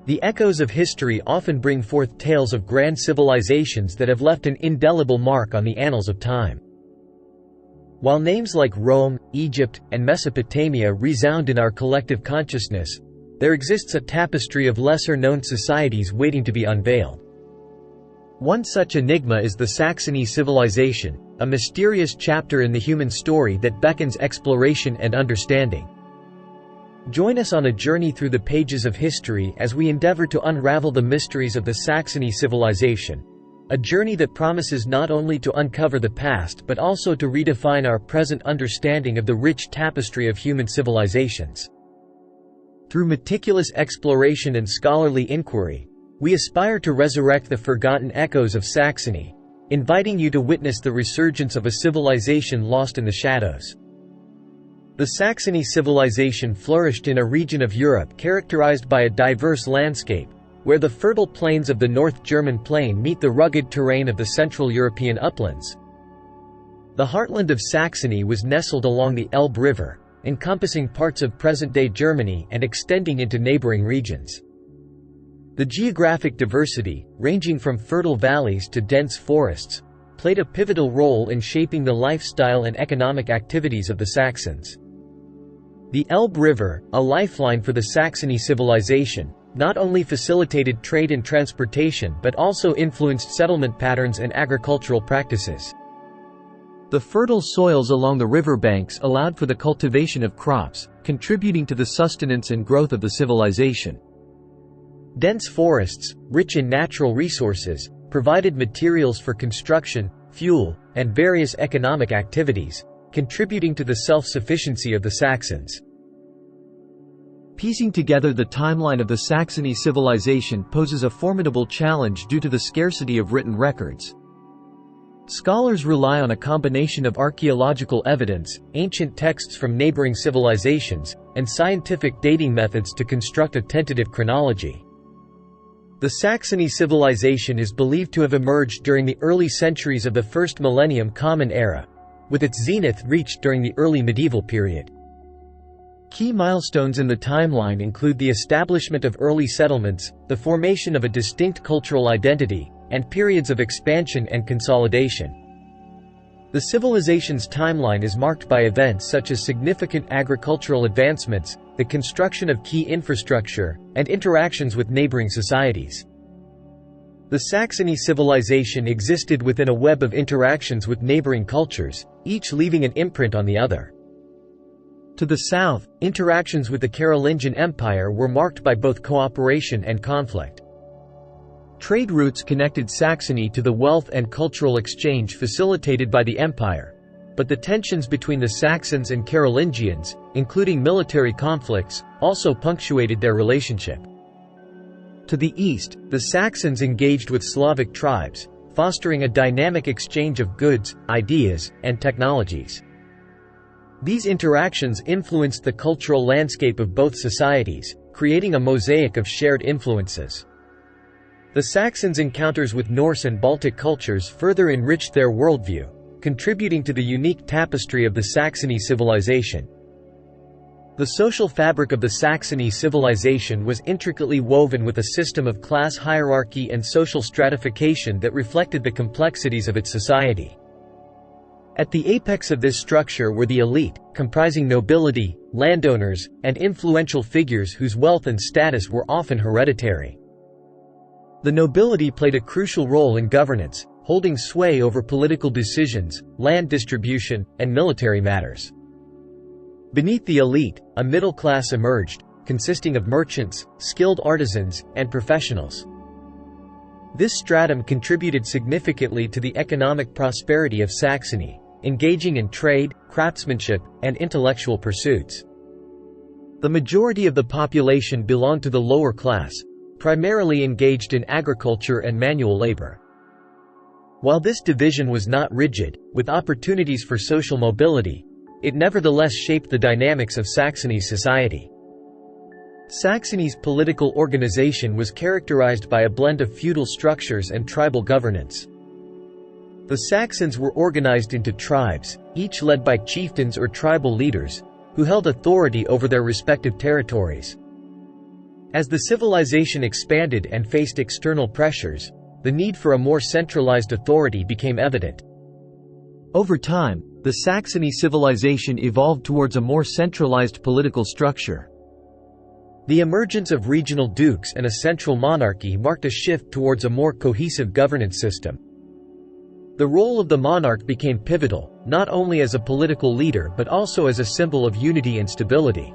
The echoes of history often bring forth tales of grand civilizations that have left an indelible mark on the annals of time. While names like Rome, Egypt, and Mesopotamia resound in our collective consciousness, there exists a tapestry of lesser-known societies waiting to be unveiled. One such enigma is the Saxony Civilization, a mysterious chapter in the human story that beckons exploration and understanding. Join us on a journey through the pages of history as we endeavor to unravel the mysteries of the Saxony Civilization, a journey that promises not only to uncover the past but also to redefine our present understanding of the rich tapestry of human civilizations. Through meticulous exploration and scholarly inquiry, we aspire to resurrect the forgotten echoes of Saxony, inviting you to witness the resurgence of a civilization lost in the shadows. The Saxony civilization flourished in a region of Europe characterized by a diverse landscape, where the fertile plains of the North German plain meet the rugged terrain of the Central European uplands. The heartland of Saxony was nestled along the Elbe River, encompassing parts of present-day Germany and extending into neighboring regions. The geographic diversity, ranging from fertile valleys to dense forests, played a pivotal role in shaping the lifestyle and economic activities of the Saxons. The Elbe River, a lifeline for the Saxony civilization, not only facilitated trade and transportation but also influenced settlement patterns and agricultural practices. The fertile soils along the riverbanks allowed for the cultivation of crops, contributing to the sustenance and growth of the civilization. Dense forests, rich in natural resources, provided materials for construction, fuel, and various economic activities, contributing to the self-sufficiency of the Saxons. Piecing together the timeline of the Saxony civilization poses a formidable challenge due to the scarcity of written records. Scholars rely on a combination of archaeological evidence, ancient texts from neighboring civilizations, and scientific dating methods to construct a tentative chronology. The Saxony civilization is believed to have emerged during the early centuries of the First Millennium Common Era, with its zenith reached during the early medieval period. Key milestones in the timeline include the establishment of early settlements, the formation of a distinct cultural identity, and periods of expansion and consolidation. The civilization's timeline is marked by events such as significant agricultural advancements, the construction of key infrastructure, and interactions with neighboring societies. The Saxony civilization existed within a web of interactions with neighboring cultures, each leaving an imprint on the other. To the south, interactions with the Carolingian Empire were marked by both cooperation and conflict. Trade routes connected Saxony to the wealth and cultural exchange facilitated by the empire, but the tensions between the Saxons and Carolingians, including military conflicts, also punctuated their relationship. To the east, the Saxons engaged with Slavic tribes, fostering a dynamic exchange of goods, ideas, and technologies. These interactions influenced the cultural landscape of both societies, creating a mosaic of shared influences. The Saxons' encounters with Norse and Baltic cultures further enriched their worldview, contributing to the unique tapestry of the Saxony civilization. The social fabric of the Saxony civilization was intricately woven with a system of class hierarchy and social stratification that reflected the complexities of its society. At the apex of this structure were the elite, comprising nobility, landowners, and influential figures whose wealth and status were often hereditary. The nobility played a crucial role in governance, holding sway over political decisions, land distribution, and military matters. Beneath the elite, a middle class emerged, consisting of merchants, skilled artisans, and professionals. This stratum contributed significantly to the economic prosperity of Saxony, engaging in trade, craftsmanship, and intellectual pursuits. The majority of the population belonged to the lower class, primarily engaged in agriculture and manual labor. While this division was not rigid, with opportunities for social mobility, it nevertheless shaped the dynamics of Saxony's society. Saxony's political organization was characterized by a blend of feudal structures and tribal governance. The Saxons were organized into tribes, each led by chieftains or tribal leaders, who held authority over their respective territories. As the civilization expanded and faced external pressures, the need for a more centralized authority became evident. Over time, the Saxony civilization evolved towards a more centralized political structure. The emergence of regional dukes and a central monarchy marked a shift towards a more cohesive governance system. The role of the monarch became pivotal, not only as a political leader but also as a symbol of unity and stability.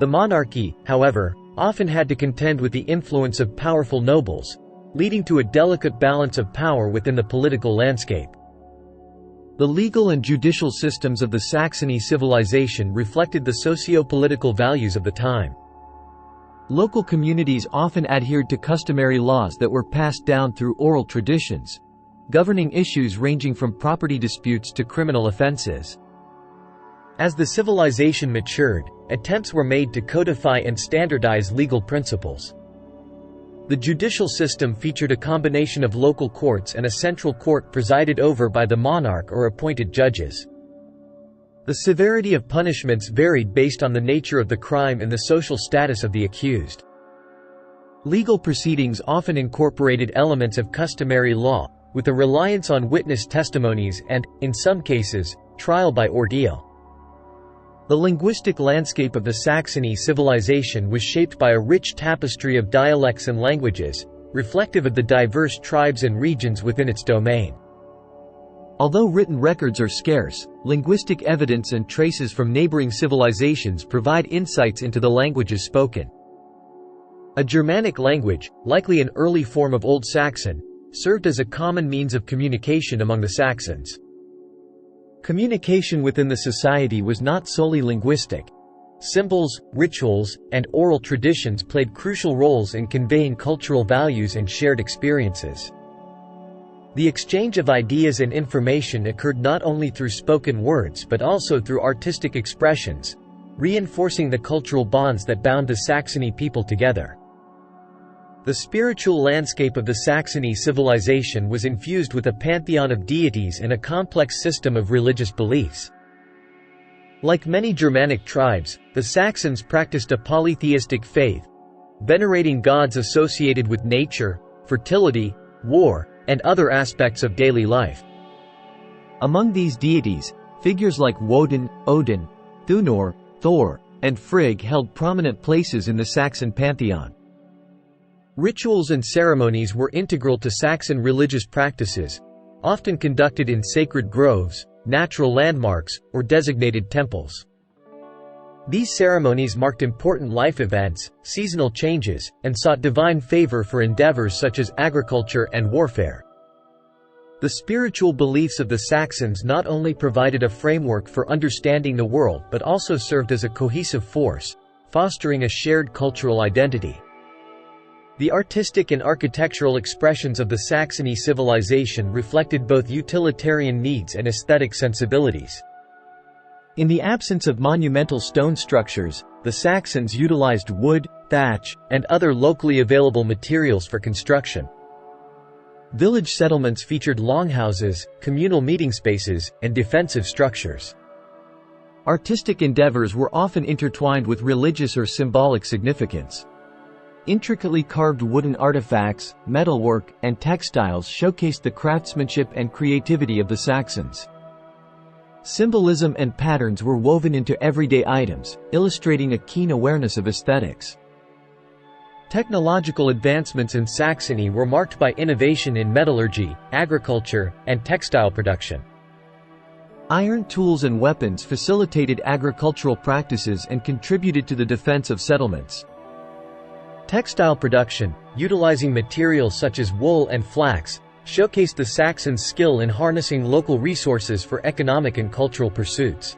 The monarchy, however, often had to contend with the influence of powerful nobles, leading to a delicate balance of power within the political landscape. The legal and judicial systems of the Saxony civilization reflected the socio-political values of the time. Local communities often adhered to customary laws that were passed down through oral traditions, governing issues ranging from property disputes to criminal offenses. As the civilization matured, attempts were made to codify and standardize legal principles. The judicial system featured a combination of local courts and a central court presided over by the monarch or appointed judges. The severity of punishments varied based on the nature of the crime and the social status of the accused. Legal proceedings often incorporated elements of customary law, with a reliance on witness testimonies and, in some cases, trial by ordeal. The linguistic landscape of the Saxony civilization was shaped by a rich tapestry of dialects and languages, reflective of the diverse tribes and regions within its domain. Although written records are scarce, linguistic evidence and traces from neighboring civilizations provide insights into the languages spoken. A Germanic language, likely an early form of Old Saxon, served as a common means of communication among the Saxons. Communication within the society was not solely linguistic. Symbols, rituals, and oral traditions played crucial roles in conveying cultural values and shared experiences. The exchange of ideas and information occurred not only through spoken words but also through artistic expressions, reinforcing the cultural bonds that bound the Saxony people together. The spiritual landscape of the Saxony civilization was infused with a pantheon of deities and a complex system of religious beliefs. Like many Germanic tribes, the Saxons practiced a polytheistic faith, venerating gods associated with nature, fertility, war, and other aspects of daily life. Among these deities, figures like Woden, Odin, Thunor, Thor, and Frigg held prominent places in the Saxon pantheon. Rituals and ceremonies were integral to Saxon religious practices, often conducted in sacred groves, natural landmarks, or designated temples. These ceremonies marked important life events, seasonal changes, and sought divine favor for endeavors such as agriculture and warfare. The spiritual beliefs of the Saxons not only provided a framework for understanding the world but also served as a cohesive force, fostering a shared cultural identity. The artistic and architectural expressions of the Saxony civilization reflected both utilitarian needs and aesthetic sensibilities. In the absence of monumental stone structures, the Saxons utilized wood, thatch, and other locally available materials for construction. Village settlements featured longhouses, communal meeting spaces, and defensive structures. Artistic endeavors were often intertwined with religious or symbolic significance. Intricately carved wooden artifacts, metalwork, and textiles showcased the craftsmanship and creativity of the Saxons. Symbolism and patterns were woven into everyday items, illustrating a keen awareness of aesthetics. Technological advancements in Saxony were marked by innovation in metallurgy, agriculture, and textile production. Iron tools and weapons facilitated agricultural practices and contributed to the defense of settlements. Textile production, utilizing materials such as wool and flax, showcased the Saxons' skill in harnessing local resources for economic and cultural pursuits.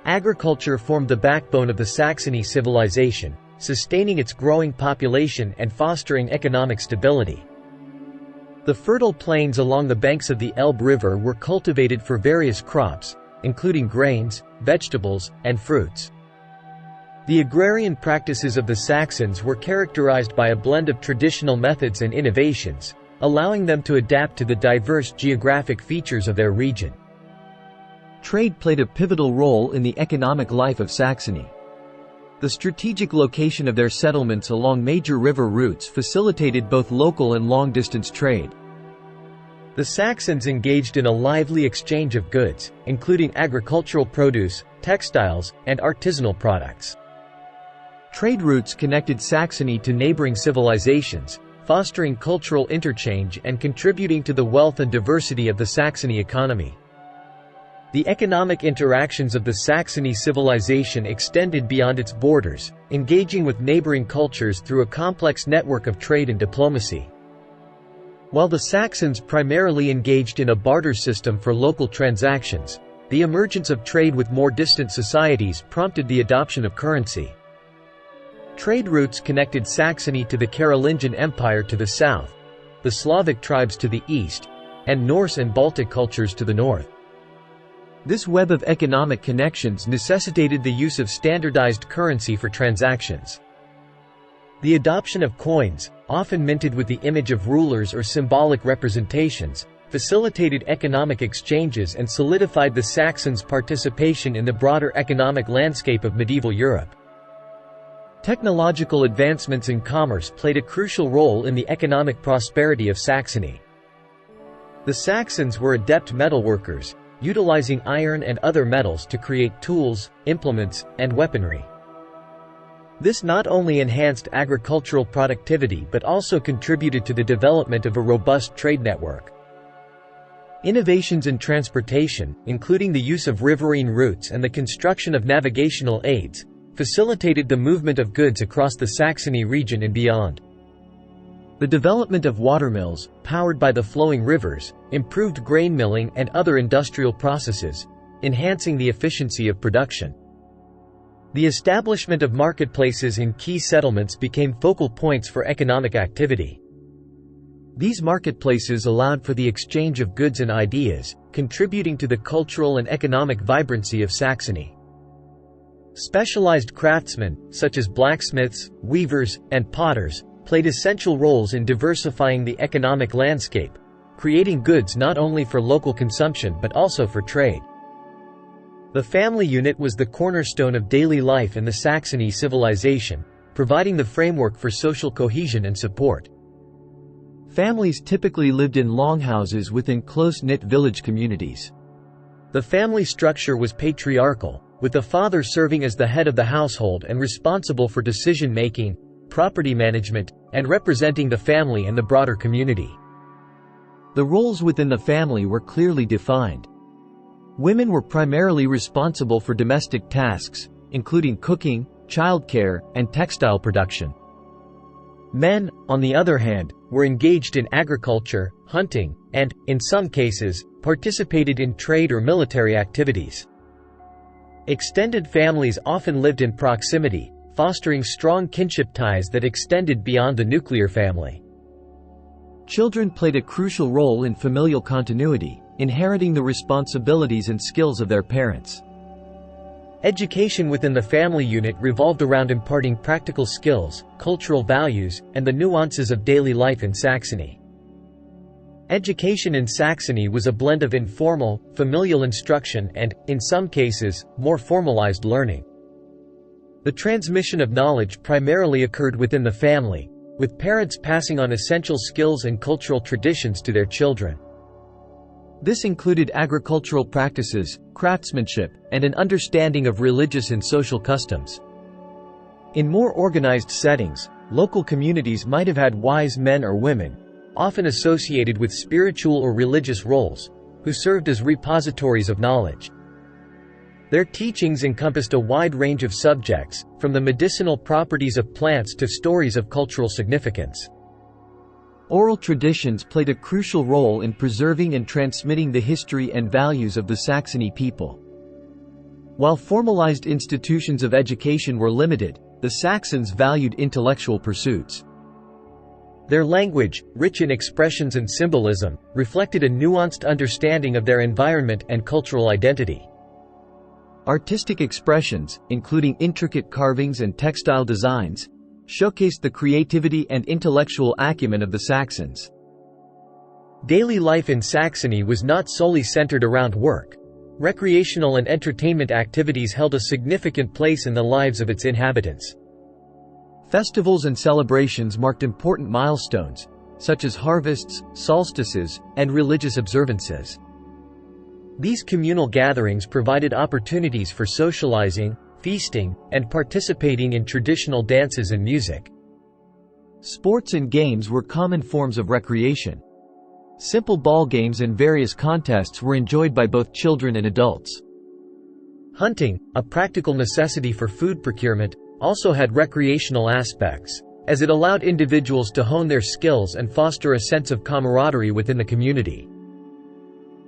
Agriculture formed the backbone of the Saxony civilization, sustaining its growing population and fostering economic stability. The fertile plains along the banks of the Elbe River were cultivated for various crops, including grains, vegetables, and fruits. The agrarian practices of the Saxons were characterized by a blend of traditional methods and innovations, allowing them to adapt to the diverse geographic features of their region. Trade played a pivotal role in the economic life of Saxony. The strategic location of their settlements along major river routes facilitated both local and long-distance trade. The Saxons engaged in a lively exchange of goods, including agricultural produce, textiles, and artisanal products. Trade routes connected Saxony to neighboring civilizations, fostering cultural interchange and contributing to the wealth and diversity of the Saxony economy. The economic interactions of the Saxony civilization extended beyond its borders, engaging with neighboring cultures through a complex network of trade and diplomacy. While the Saxons primarily engaged in a barter system for local transactions, the emergence of trade with more distant societies prompted the adoption of currency. Trade routes connected Saxony to the Carolingian Empire to the south, the Slavic tribes to the east, and Norse and Baltic cultures to the north. This web of economic connections necessitated the use of standardized currency for transactions. The adoption of coins, often minted with the image of rulers or symbolic representations, facilitated economic exchanges and solidified the Saxons' participation in the broader economic landscape of medieval Europe. Technological advancements in commerce played a crucial role in the economic prosperity of Saxony. The Saxons were adept metalworkers, utilizing iron and other metals to create tools, implements, and weaponry. This not only enhanced agricultural productivity but also contributed to the development of a robust trade network. Innovations in transportation, including the use of riverine routes and the construction of navigational aids, facilitated the movement of goods across the Saxony region and beyond. The development of watermills, powered by the flowing rivers, improved grain milling and other industrial processes, enhancing the efficiency of production. The establishment of marketplaces in key settlements became focal points for economic activity. These marketplaces allowed for the exchange of goods and ideas, contributing to the cultural and economic vibrancy of Saxony. Specialized craftsmen, such as blacksmiths, weavers, and potters, played essential roles in diversifying the economic landscape, creating goods not only for local consumption but also for trade. The family unit was the cornerstone of daily life in the Saxony civilization, providing the framework for social cohesion and support. Families typically lived in longhouses within close-knit village communities. The family structure was patriarchal, with the father serving as the head of the household and responsible for decision-making, property management, and representing the family and the broader community. The roles within the family were clearly defined. Women were primarily responsible for domestic tasks, including cooking, childcare, and textile production. Men, on the other hand, were engaged in agriculture, hunting, and, in some cases, participated in trade or military activities. Extended families often lived in proximity, fostering strong kinship ties that extended beyond the nuclear family. Children played a crucial role in familial continuity, inheriting the responsibilities and skills of their parents. Education within the family unit revolved around imparting practical skills, cultural values, and the nuances of daily life in Saxony. Education in Saxony was a blend of informal, familial instruction and, in some cases, more formalized learning. The transmission of knowledge primarily occurred within the family, with parents passing on essential skills and cultural traditions to their children. This included agricultural practices, craftsmanship, and an understanding of religious and social customs. In more organized settings, local communities might have had wise men or women, often associated with spiritual or religious roles, who served as repositories of knowledge. Their teachings encompassed a wide range of subjects, from the medicinal properties of plants to stories of cultural significance. Oral traditions played a crucial role in preserving and transmitting the history and values of the Saxony people. While formalized institutions of education were limited, the Saxons valued intellectual pursuits. Their language, rich in expressions and symbolism, reflected a nuanced understanding of their environment and cultural identity. Artistic expressions, including intricate carvings and textile designs, showcased the creativity and intellectual acumen of the Saxons. Daily life in Saxony was not solely centered around work. Recreational and entertainment activities held a significant place in the lives of its inhabitants. Festivals and celebrations marked important milestones, such as harvests, solstices, and religious observances. These communal gatherings provided opportunities for socializing, feasting, and participating in traditional dances and music. Sports and games were common forms of recreation. Simple ball games and various contests were enjoyed by both children and adults. Hunting, a practical necessity for food procurement, also had recreational aspects, as it allowed individuals to hone their skills and foster a sense of camaraderie within the community.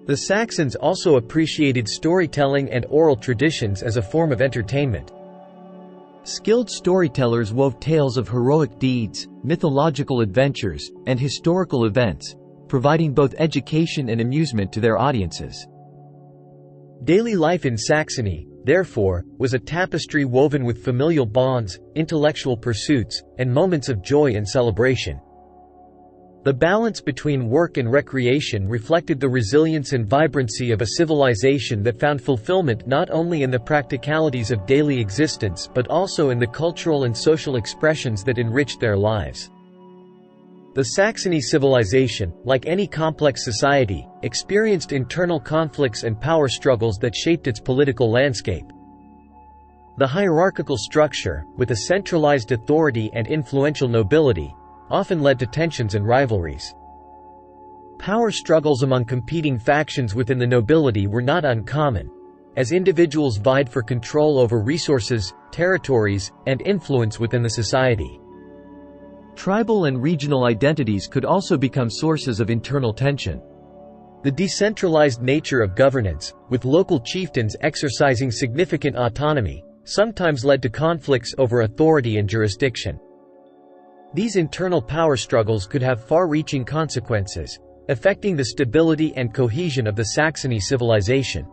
The Saxons also appreciated storytelling and oral traditions as a form of entertainment. Skilled storytellers wove tales of heroic deeds, mythological adventures, and historical events, providing both education and amusement to their audiences. Daily life in Saxony, therefore, was a tapestry woven with familial bonds, intellectual pursuits, and moments of joy and celebration. The balance between work and recreation reflected the resilience and vibrancy of a civilization that found fulfillment not only in the practicalities of daily existence but also in the cultural and social expressions that enriched their lives. The Saxony civilization, like any complex society, experienced internal conflicts and power struggles that shaped its political landscape. The hierarchical structure, with a centralized authority and influential nobility, often led to tensions and rivalries. Power struggles among competing factions within the nobility were not uncommon, as individuals vied for control over resources, territories, and influence within the society. Tribal and regional identities could also become sources of internal tension. The decentralized nature of governance, with local chieftains exercising significant autonomy, sometimes led to conflicts over authority and jurisdiction. These internal power struggles could have far-reaching consequences, affecting the stability and cohesion of the Saxony civilization.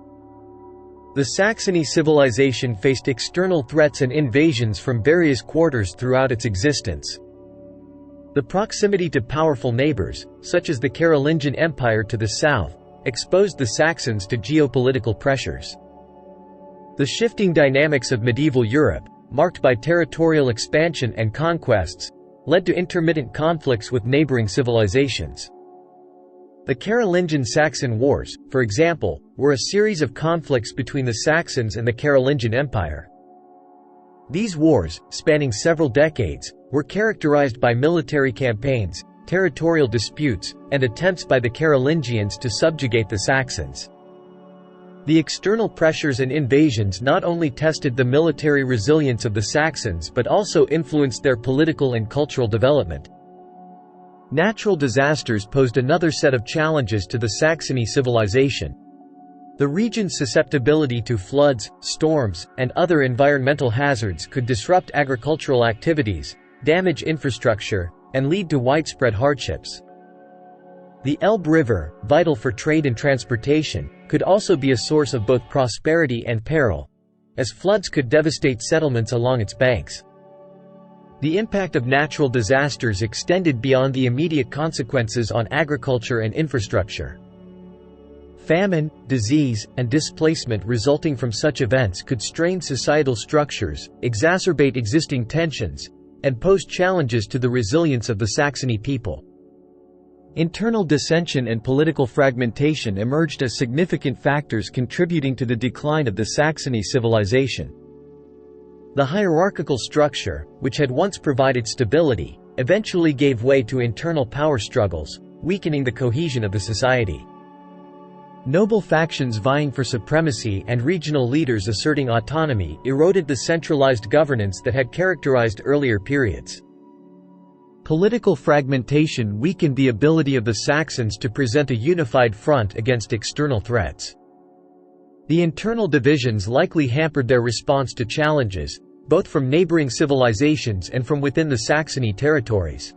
The Saxony civilization faced external threats and invasions from various quarters throughout its existence. The proximity to powerful neighbors, such as the Carolingian Empire to the south, exposed the Saxons to geopolitical pressures. The shifting dynamics of medieval Europe, marked by territorial expansion and conquests, led to intermittent conflicts with neighboring civilizations. The Carolingian-Saxon Wars, for example, were a series of conflicts between the Saxons and the Carolingian Empire. These wars, spanning several decades, were characterized by military campaigns, territorial disputes, and attempts by the Carolingians to subjugate the Saxons. The external pressures and invasions not only tested the military resilience of the Saxons but also influenced their political and cultural development. Natural disasters posed another set of challenges to the Saxony civilization. The region's susceptibility to floods, storms, and other environmental hazards could disrupt agricultural activities, damage infrastructure, and lead to widespread hardships. The Elbe River, vital for trade and transportation, could also be a source of both prosperity and peril, as floods could devastate settlements along its banks. The impact of natural disasters extended beyond the immediate consequences on agriculture and infrastructure. Famine, disease, and displacement resulting from such events could strain societal structures, exacerbate existing tensions, and pose challenges to the resilience of the Saxony people. Internal dissension and political fragmentation emerged as significant factors contributing to the decline of the Saxony civilization. The hierarchical structure, which had once provided stability, eventually gave way to internal power struggles, weakening the cohesion of the society. Noble factions vying for supremacy and regional leaders asserting autonomy eroded the centralized governance that had characterized earlier periods. Political fragmentation weakened the ability of the Saxons to present a unified front against external threats. The internal divisions likely hampered their response to challenges, both from neighboring civilizations and from within the Saxony territories.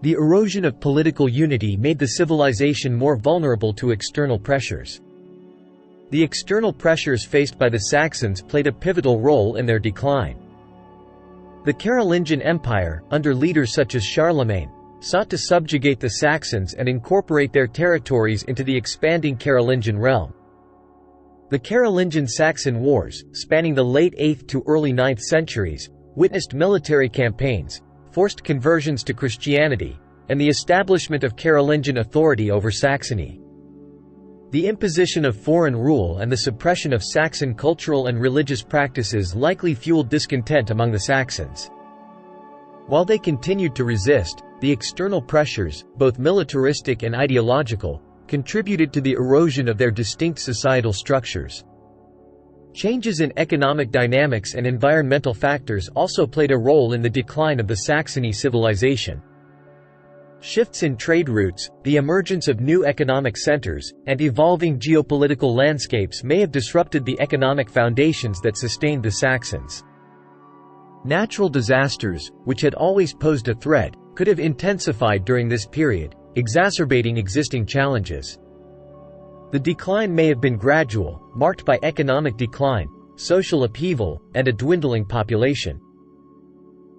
The erosion of political unity made the civilization more vulnerable to external pressures. The external pressures faced by the Saxons played a pivotal role in their decline. The Carolingian Empire, under leaders such as Charlemagne, sought to subjugate the Saxons and incorporate their territories into the expanding Carolingian realm. The Carolingian Saxon Wars, spanning the late 8th to early 9th centuries, witnessed military campaigns, forced conversions to Christianity, and the establishment of Carolingian authority over Saxony. The imposition of foreign rule and the suppression of Saxon cultural and religious practices likely fueled discontent among the Saxons. While they continued to resist, the external pressures, both militaristic and ideological, contributed to the erosion of their distinct societal structures. Changes in economic dynamics and environmental factors also played a role in the decline of the Saxony civilization. Shifts in trade routes, the emergence of new economic centers, and evolving geopolitical landscapes may have disrupted the economic foundations that sustained the Saxons. Natural disasters, which had always posed a threat, could have intensified during this period, exacerbating existing challenges. The decline may have been gradual, marked by economic decline, social upheaval, and a dwindling population.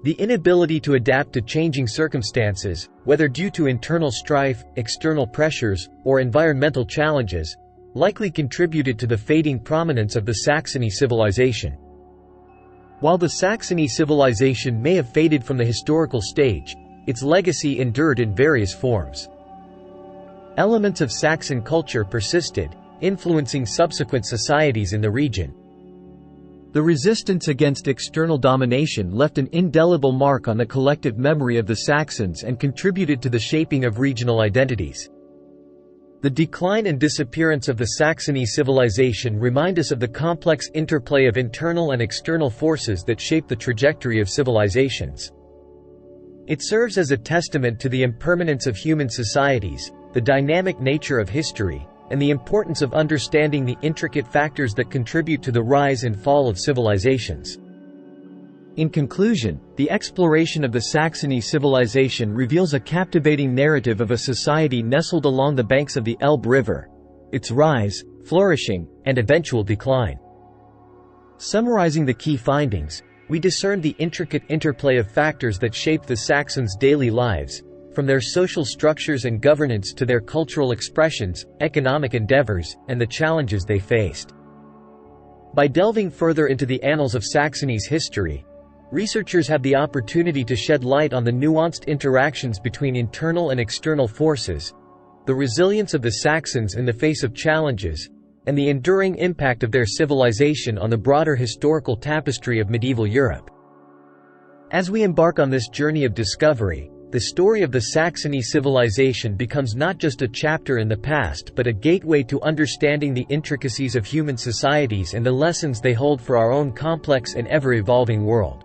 The inability to adapt to changing circumstances, whether due to internal strife, external pressures, or environmental challenges, likely contributed to the fading prominence of the Saxony civilization. While the Saxony civilization may have faded from the historical stage, its legacy endured in various forms. Elements of Saxon culture persisted, influencing subsequent societies in the region. The resistance against external domination left an indelible mark on the collective memory of the Saxons and contributed to the shaping of regional identities. The decline and disappearance of the Saxony civilization remind us of the complex interplay of internal and external forces that shape the trajectory of civilizations. It serves as a testament to the impermanence of human societies, the dynamic nature of history, and the importance of understanding the intricate factors that contribute to the rise and fall of civilizations. In conclusion, the exploration of the Saxony civilization reveals a captivating narrative of a society nestled along the banks of the Elbe River, its rise, flourishing, and eventual decline. Summarizing the key findings, we discern the intricate interplay of factors that shaped the Saxons' daily lives, from their social structures and governance to their cultural expressions, economic endeavors, and the challenges they faced. By delving further into the annals of Saxony's history, researchers have the opportunity to shed light on the nuanced interactions between internal and external forces, the resilience of the Saxons in the face of challenges, and the enduring impact of their civilization on the broader historical tapestry of medieval Europe. As we embark on this journey of discovery, the story of the Saxony civilization becomes not just a chapter in the past but a gateway to understanding the intricacies of human societies and the lessons they hold for our own complex and ever-evolving world.